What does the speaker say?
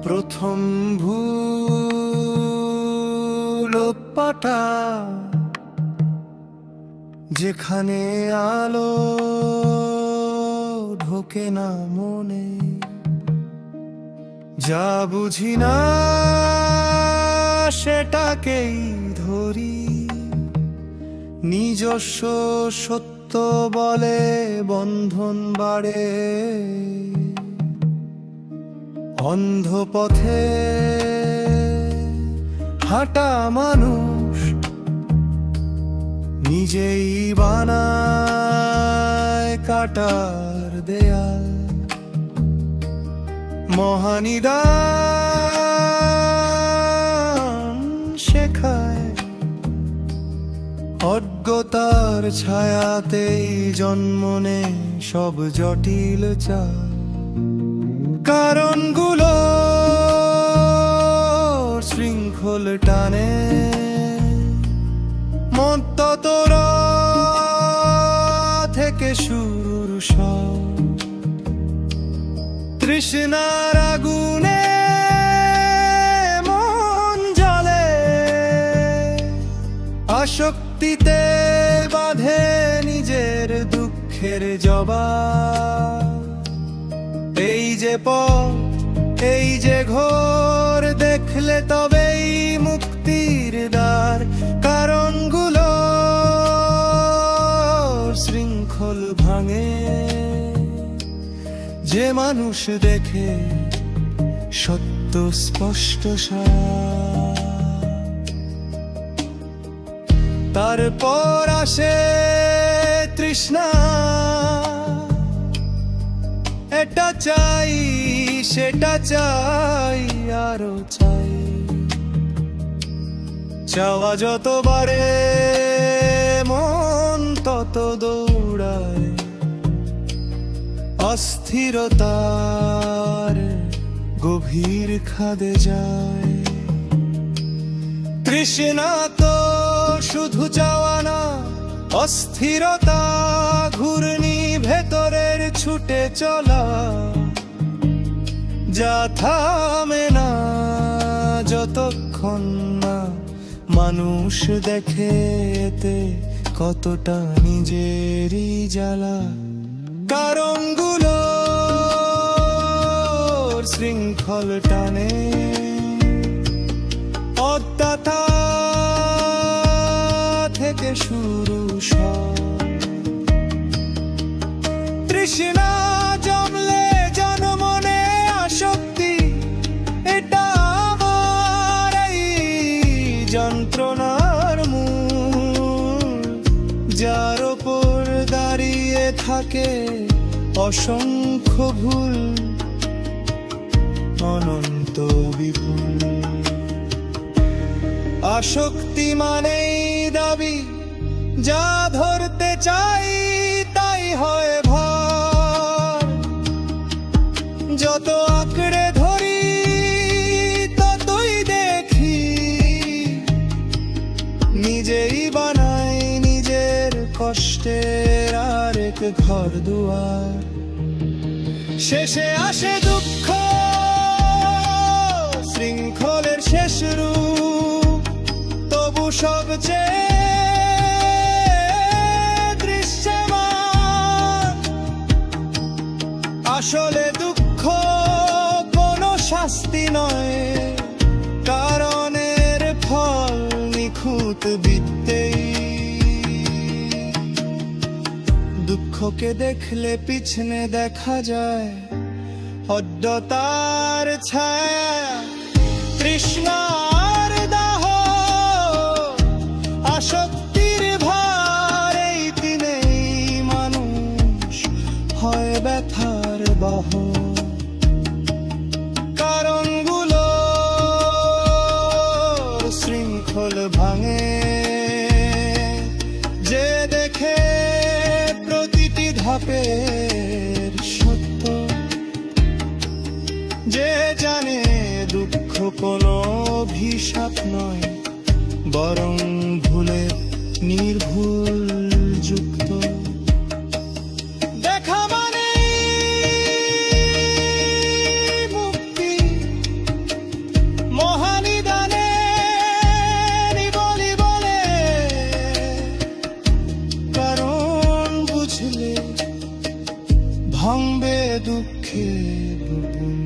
প্রথম ভুল পাটা, যেখানে আলো ঢোকে না মনে, যা বুঝি না সেটাকেই ধরি, নিজস্ব সত্য বলে বন্ধন বাড়ে। অন্ধ পথে হাঁটা মানুষ নিজেই বানায় কাটার দেয়াল। মহানিদান শেখায় অজ্ঞতার ছায়াতেই জন্ম নেয় সব জটিল চাল। কারণগুলো শৃঙ্খল টানে মন্ততরা থেকে শুরুর সব। তৃষ্ণার আগুনে মন জ্বলে, আসক্তিতে বাঁধে নিজের দুঃখের জবাব। এই যে পথ, এই যে ঘোর, দেখলে তবেই মুক্তির দ্বার। কারণগুলো শৃঙ্খল ভাঙে যে মানুষ দেখে সত্য স্পষ্ট সার। তারপর আসে তৃষ্ণা, এটা চাই সেটা চাই আরো চাই। চাওয়া যত বাড়ে মন তত দৌড়ায়, অস্থিরতার গভীর খাদে যায়। তৃষ্ণা তো শুধু চাওয়া না, অস্থিরতা ঘূর্ণি ভেতরের ছুটে চলা, যা থামে না যতক্ষণ না মানুষ দেখে এতে কতটা নিজেরই জ্বালা। কারণগুলো শৃঙ্খল টানে অজ্ঞতা থেকে শুরু সব। তৃষ্ণা জমলে জনমনে আসক্তি, এটা আমার এই যন্ত্রণার মূল, যার ওপর দাঁড়িয়ে থাকে অসংখ্য ভুল, অনন্ত বিপুল। আসক্তি মানেই দাবি, যা ধরতে চাই তাই হয় ভর। যত আঁকড়ে ধরি ততই দেখি নিজেই বানাই নিজের কষ্টের আরেক ঘর দুয়ার। শেষে আসে দুঃখ, শৃঙ্খলের শেষ রূপ, তবু সবচেয়ে দৃশ্যমান। আসলে দুঃখ কোনো শাস্তি নয়, কারণের ফল নিখুঁত বিদ্যেই। দুঃখ দুঃখকে দেখলে পিছনে দেখা যায় অদ্যতার ছায়া, তৃষ্ণার দাহ, আসক্তির ভার। এই দিনেই মানুষ হয় ব্যথার বাহ। কারণগুলো শৃঙ্খল ভাঙে যে দেখে প্রতিটি ধাপের সত্য, যে জানে দুঃখ কোনো অভিশাপ নয়, বরং ভুলের নির্ভুল যুক্ত। দেখা মানে মুক্তি, মহানিদানে বলি বলে, কারণ বুঝলে ভাঙবে দুঃখের বুক।